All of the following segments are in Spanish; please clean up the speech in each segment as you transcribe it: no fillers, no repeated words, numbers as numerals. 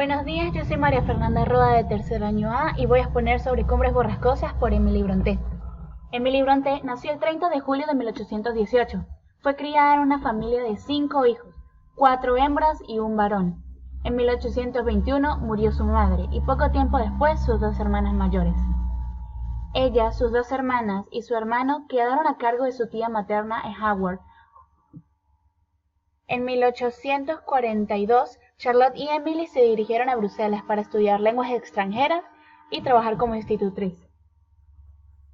Buenos días, yo soy María Fernanda Roda de tercer año A y voy a exponer sobre Cumbres Borrascosas por Emily Brontë. Emily Brontë nació el 30 de julio de 1818. Fue criada en una familia de 5 hijos, 4 hembras y un varón. En 1821 murió su madre y poco tiempo después sus 2 hermanas mayores. Ella, sus 2 hermanas y su hermano quedaron a cargo de su tía materna en Haworth. En 1842, Charlotte y Emily se dirigieron a Bruselas para estudiar lenguas extranjeras y trabajar como institutriz.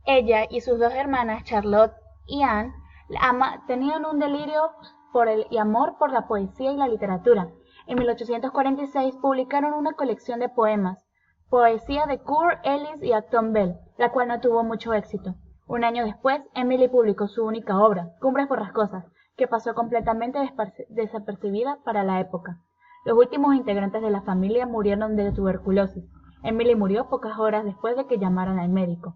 Ella y sus 2 hermanas, Charlotte y Anne, tenían un delirio y amor por la poesía y la literatura. En 1846 publicaron una colección de poemas, poesía de Currer, Ellis y Acton Bell, la cual no tuvo mucho éxito. Un año después, Emily publicó su única obra, Cumbres Borrascosas, que pasó completamente desapercibida para la época. Los últimos integrantes de la familia murieron de tuberculosis. Emily murió pocas horas después de que llamaran al médico.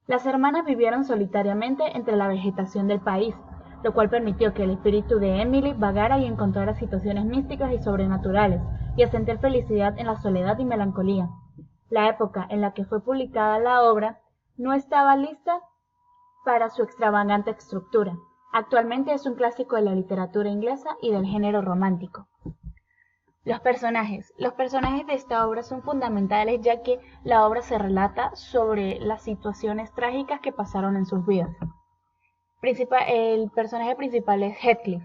Las hermanas vivieron solitariamente entre la vegetación del país, lo cual permitió que el espíritu de Emily vagara y encontrara situaciones místicas y sobrenaturales, y a sentir felicidad en la soledad y melancolía. La época en la que fue publicada la obra no estaba lista para su extravagante estructura. Actualmente es un clásico de la literatura inglesa y del género romántico. Los personajes de esta obra son fundamentales, ya que la obra se relata sobre las situaciones trágicas que pasaron en sus vidas. El personaje principal es Heathcliff.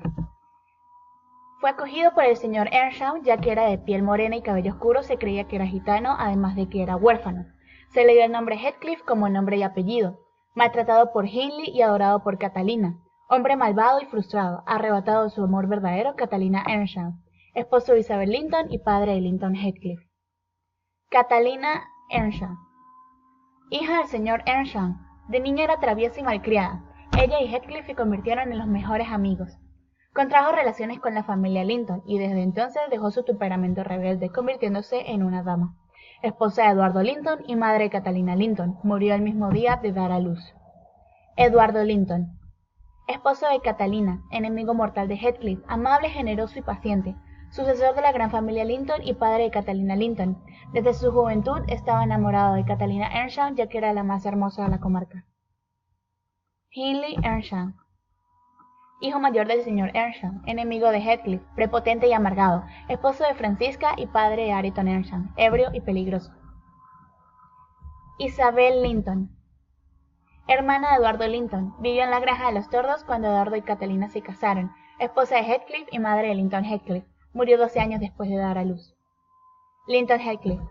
Fue acogido por el señor Earnshaw, ya que era de piel morena y cabello oscuro, se creía que era gitano, además de que era huérfano. Se le dio el nombre Heathcliff como nombre y apellido. Maltratado por Hindley y adorado por Catalina. Hombre malvado y frustrado, arrebatado de su amor verdadero, Catalina Earnshaw. Esposo de Isabel Linton y padre de Linton Heathcliff. Catalina Earnshaw. Hija del señor Earnshaw. De niña era traviesa y malcriada. Ella y Heathcliff se convirtieron en los mejores amigos. Contrajo relaciones con la familia Linton y desde entonces dejó su temperamento rebelde, convirtiéndose en una dama. Esposa de Eduardo Linton y madre de Catalina Linton, murió el mismo día de dar a luz. Eduardo Linton. Esposo de Catalina, enemigo mortal de Heathcliff, amable, generoso y paciente, sucesor de la gran familia Linton y padre de Catalina Linton. Desde su juventud estaba enamorado de Catalina Earnshaw, ya que era la más hermosa de la comarca. Hindley Earnshaw. Hijo mayor del señor Earnshaw, enemigo de Heathcliff, prepotente y amargado, esposo de Francisca y padre de Hareton Earnshaw, ebrio y peligroso. Isabel Linton. Hermana de Eduardo Linton, vivió en la granja de los Tordos cuando Eduardo y Catalina se casaron, esposa de Heathcliff y madre de Linton Heathcliff, murió 12 años después de dar a luz. Linton Heathcliff.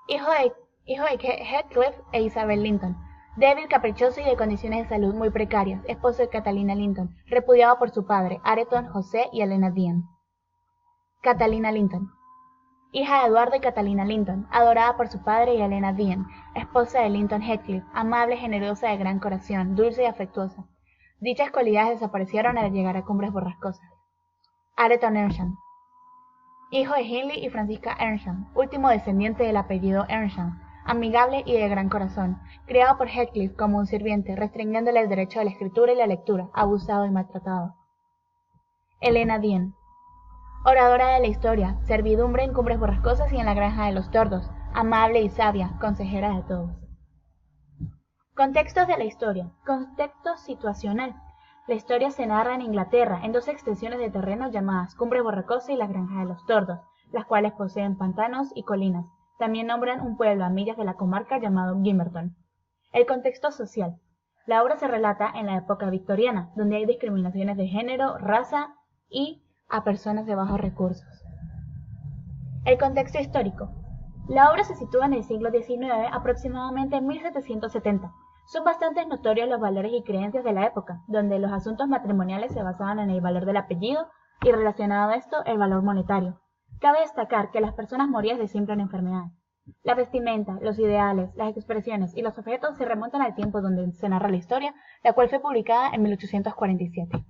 Hijo de Heathcliff e Isabel Linton. Débil, caprichoso y de condiciones de salud muy precarias, esposo de Catalina Linton, repudiado por su padre, Hareton, José y Helena Dean. Catalina Linton. Hija de Eduardo y Catalina Linton, adorada por su padre y Helena Dean, esposa de Linton Heathcliff, amable, generosa, de gran corazón, dulce y afectuosa. Dichas cualidades desaparecieron al llegar a Cumbres Borrascosas. Hareton Earnshaw. Hijo de Hindley y Francisca Earnshaw, último descendiente del apellido Earnshaw, amigable y de gran corazón, criado por Heathcliff como un sirviente, restringiéndole el derecho a la escritura y la lectura, abusado y maltratado. Helena Dean. Oradora de la historia, servidumbre en Cumbres Borrascosas y en la granja de los Tordos, amable y sabia, consejera de todos. Contextos de la historia. Contexto situacional. La historia se narra en Inglaterra, en 2 extensiones de terreno llamadas Cumbres Borrascosas y la granja de los Tordos, las cuales poseen pantanos y colinas. También nombran un pueblo a millas de la comarca llamado Gimmerton. El contexto social. La obra se relata en la época victoriana, donde hay discriminaciones de género, raza y a personas de bajos recursos. El contexto histórico. La obra se sitúa en el siglo XIX, aproximadamente en 1770. Son bastante notorios los valores y creencias de la época, donde los asuntos matrimoniales se basaban en el valor del apellido y relacionado a esto el valor monetario. Cabe destacar que las personas morían de simple enfermedad. La vestimenta, los ideales, las expresiones y los objetos se remontan al tiempo donde se narra la historia, la cual fue publicada en 1847.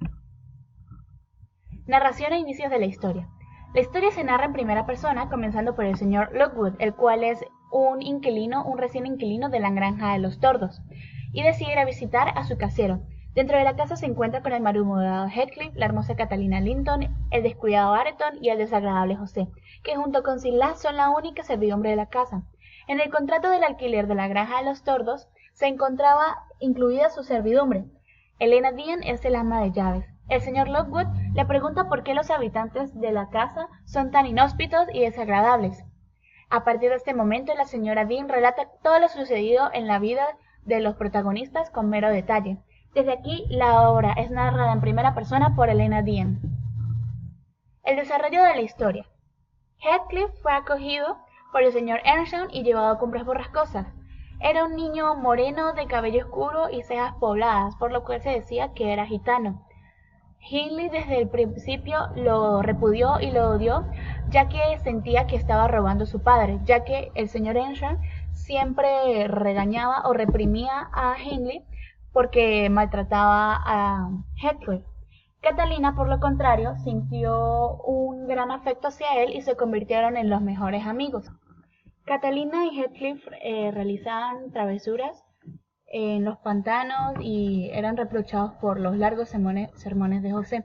Narración e inicios de la historia. La historia se narra en primera persona, comenzando por el señor Lockwood, el cual es un recién inquilino de la granja de los Tordos, y decide ir a visitar a su casero. Dentro de la casa se encuentra con el malhumorado Heathcliff, la hermosa Catalina Linton, el descuidado Areton y el desagradable José, que junto con Silas son la única servidumbre de la casa. En el contrato del alquiler de la granja de los Tordos se encontraba incluida su servidumbre. Helena Dean es el ama de llaves. El señor Lockwood le pregunta por qué los habitantes de la casa son tan inhóspitos y desagradables. A partir de este momento, la señora Dean relata todo lo sucedido en la vida de los protagonistas con mero detalle. Desde aquí, la obra es narrada en primera persona por Helena Dean. El desarrollo de la historia. Heathcliff fue acogido por el señor Earnshaw y llevado a cumbres borrascosas. Era un niño moreno de cabello oscuro y cejas pobladas, por lo cual se decía que era gitano. Hindley desde el principio lo repudió y lo odió, ya que sentía que estaba robando a su padre, ya que el señor Earnshaw siempre regañaba o reprimía a Hindley porque maltrataba a Heathcliff. Catalina, por lo contrario, sintió un gran afecto hacia él y se convirtieron en los mejores amigos. Catalina y Heathcliff realizaban travesuras en los pantanos y eran reprochados por los largos sermones de José.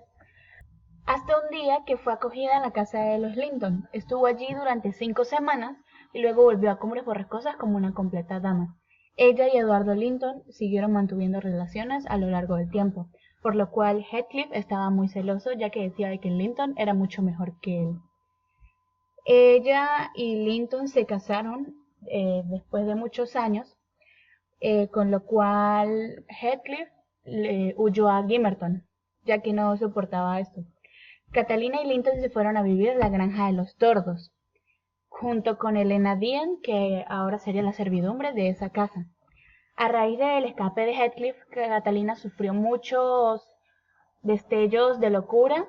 Hasta un día que fue acogida en la casa de los Linton. Estuvo allí durante 5 semanas y luego volvió a Cumbres Borrascosas como una completa dama. Ella y Eduardo Linton siguieron manteniendo relaciones a lo largo del tiempo, por lo cual Heathcliff estaba muy celoso, ya que decía de que Linton era mucho mejor que él. Ella y Linton se casaron después de muchos años, con lo cual Heathcliff huyó a Gimmerton, ya que no soportaba esto. Catalina y Linton se fueron a vivir a la granja de los Tordos, junto con Helena Dean, que ahora sería la servidumbre de esa casa. A raíz del escape de Heathcliff, Catalina sufrió muchos destellos de locura,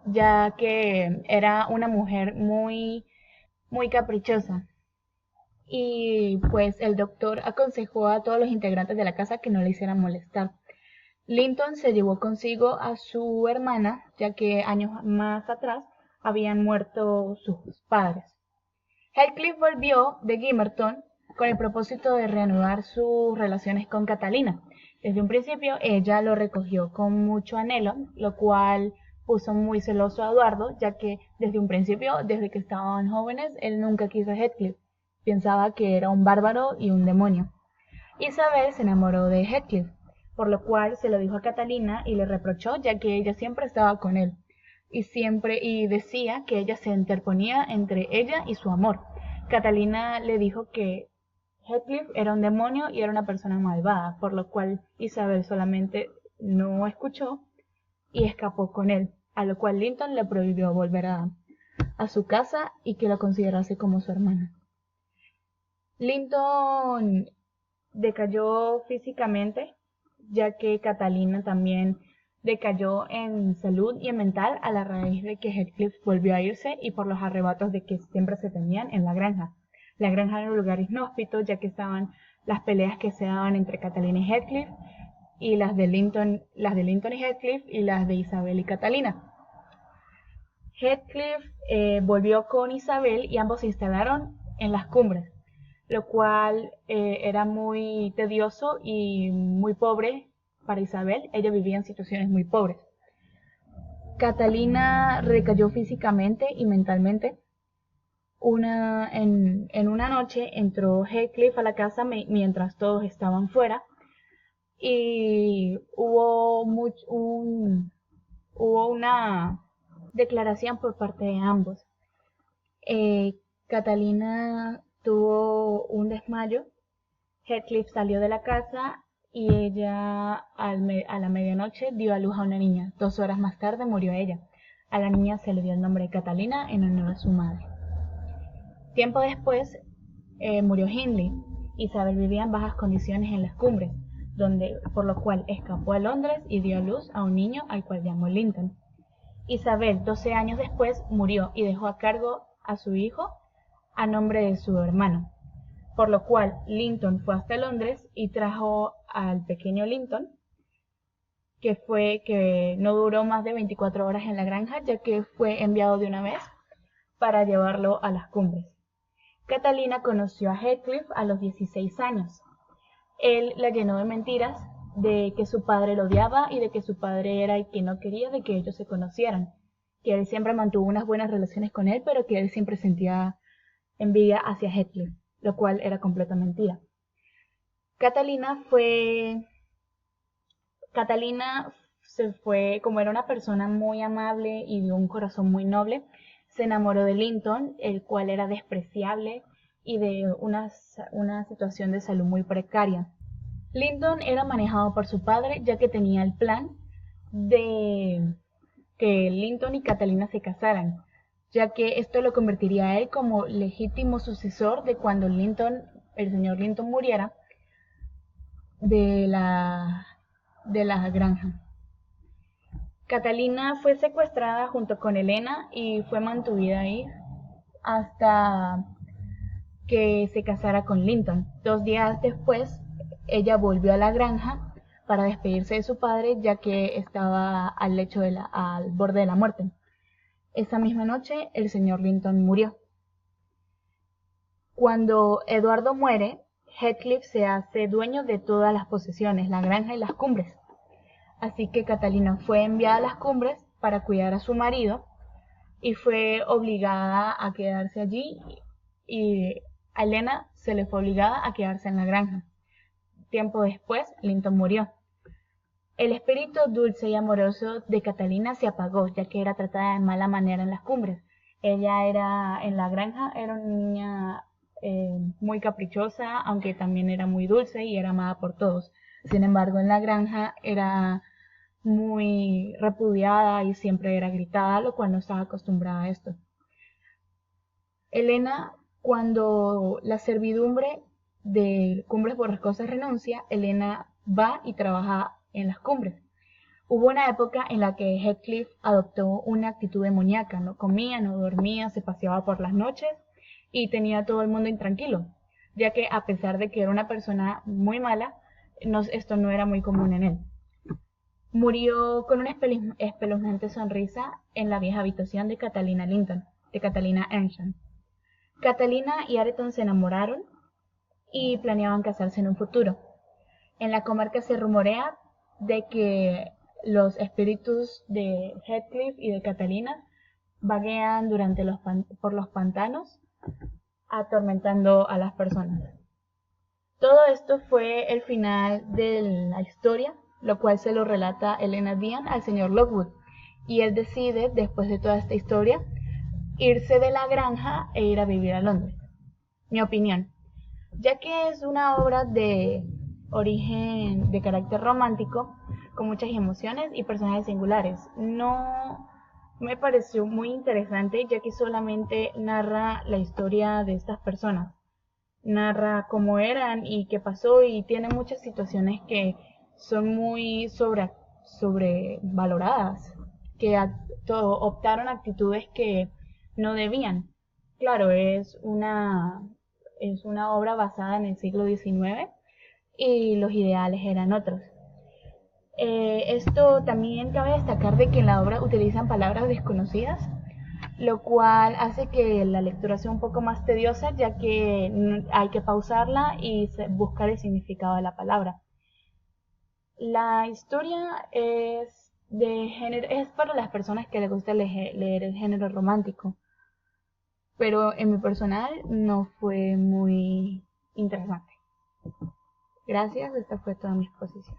ya que era una mujer muy caprichosa. Y pues el doctor aconsejó a todos los integrantes de la casa que no le hicieran molestar. Linton se llevó consigo a su hermana, ya que años más atrás habían muerto sus padres. Heathcliff volvió de Gimmerton con el propósito de reanudar sus relaciones con Catalina. Desde un principio ella lo recogió con mucho anhelo, lo cual puso muy celoso a Eduardo, ya que desde un principio, desde que estaban jóvenes, él nunca quiso a Heathcliff. Pensaba que era un bárbaro y un demonio. Isabel se enamoró de Heathcliff, por lo cual se lo dijo a Catalina y le reprochó, ya que ella siempre estaba con él y decía que ella se interponía entre ella y su amor. Catalina le dijo que Heathcliff era un demonio y era una persona malvada, por lo cual Isabel solamente no escuchó y escapó con él, a lo cual Linton le prohibió volver a su casa y que lo considerase como su hermana. Linton decayó físicamente, ya que Catalina también decayó en salud y en mental a la raíz de que Heathcliff volvió a irse y por los arrebatos de que siempre se tenían en la granja. La granja era un lugar inhóspito, ya que estaban las peleas que se daban entre Catalina y Heathcliff, y las de Linton y Heathcliff, y las de Isabel y Catalina. Heathcliff volvió con Isabel y ambos se instalaron en las Cumbres, lo cual era muy tedioso y muy pobre para Isabel. Ella vivía en situaciones muy pobres. Catalina recayó físicamente y mentalmente. En una noche entró Heathcliff a la casa mientras todos estaban fuera y hubo una declaración por parte de ambos. Catalina tuvo un desmayo. Heathcliff salió de la casa y ella a la medianoche dio a luz a una niña. 2 horas más tarde murió ella. A la niña se le dio el nombre de Catalina en honor a su madre. Tiempo después murió Hindley. Isabel vivía en bajas condiciones en las Cumbres, por lo cual escapó a Londres y dio a luz a un niño al cual llamó Linton. Isabel, 12 años después, murió y dejó a cargo a su hijo a nombre de su hermano, por lo cual Linton fue hasta Londres y trajo al pequeño Linton, que no duró más de 24 horas en la granja, ya que fue enviado de una vez para llevarlo a las Cumbres. Catalina conoció a Heathcliff a los 16 años. Él la llenó de mentiras, de que su padre lo odiaba y de que su padre era el que no quería de que ellos se conocieran, que él siempre mantuvo unas buenas relaciones con él, pero que él siempre sentía envidia hacia Heathcliff, lo cual era completa mentira. Catalina se fue, como era una persona muy amable y de un corazón muy noble, se enamoró de Linton, el cual era despreciable y de una situación de salud muy precaria. Linton era manejado por su padre, ya que tenía el plan de que Linton y Catalina se casaran, ya que esto lo convertiría a él como legítimo sucesor de cuando el señor Linton muriera de la granja. Catalina fue secuestrada junto con Helena y fue mantuvida ahí hasta que se casara con Linton. 2 días después, ella volvió a la granja para despedirse de su padre, ya que estaba al borde de la muerte. Esa misma noche, el señor Linton murió. Cuando Eduardo muere, Heathcliff se hace dueño de todas las posesiones, la granja y las cumbres. Así que Catalina fue enviada a las cumbres para cuidar a su marido y fue obligada a quedarse allí, y a Helena se le fue obligada a quedarse en la granja. Tiempo después, Linton murió. El espíritu dulce y amoroso de Catalina se apagó, ya que era tratada de mala manera en las cumbres. Ella en la granja, era una niña muy caprichosa, aunque también era muy dulce y era amada por todos. Sin embargo, en la granja era muy repudiada y siempre era gritada, lo cual no estaba acostumbrada a esto. Helena, cuando la servidumbre de Cumbres Borrascosas renuncia, Helena va y trabaja en las cumbres. Hubo una época en la que Heathcliff adoptó una actitud demoníaca, no comía, no dormía, se paseaba por las noches y tenía a todo el mundo intranquilo, ya que a pesar de que era una persona muy mala, esto no era muy común en él. Murió con una espeluznante sonrisa en la vieja habitación de Catalina Earnshaw. Catalina y Areton se enamoraron y planeaban casarse en un futuro. En la comarca se rumorea de que los espíritus de Heathcliff y de Catalina vaguean por los pantanos, atormentando a las personas. Todo esto fue el final de la historia, lo cual se lo relata Helena Dean al señor Lockwood, y él decide, después de toda esta historia, irse de la granja e ir a vivir a Londres. Mi opinión, ya que es una obra de origen de carácter romántico, con muchas emociones y personajes singulares, no me pareció muy interesante, ya que solamente narra la historia de estas personas, narra cómo eran y qué pasó, y tiene muchas situaciones que son muy sobrevaloradas, que optaron actitudes que no debían. Claro, es una obra basada en el siglo XIX y los ideales eran otros. Esto también cabe destacar de que en la obra utilizan palabras desconocidas, lo cual hace que la lectura sea un poco más tediosa, ya que hay que pausarla y buscar el significado de la palabra. La historia es para las personas que les gusta leer el género romántico, pero en mi personal no fue muy interesante. Gracias, esta fue toda mi exposición.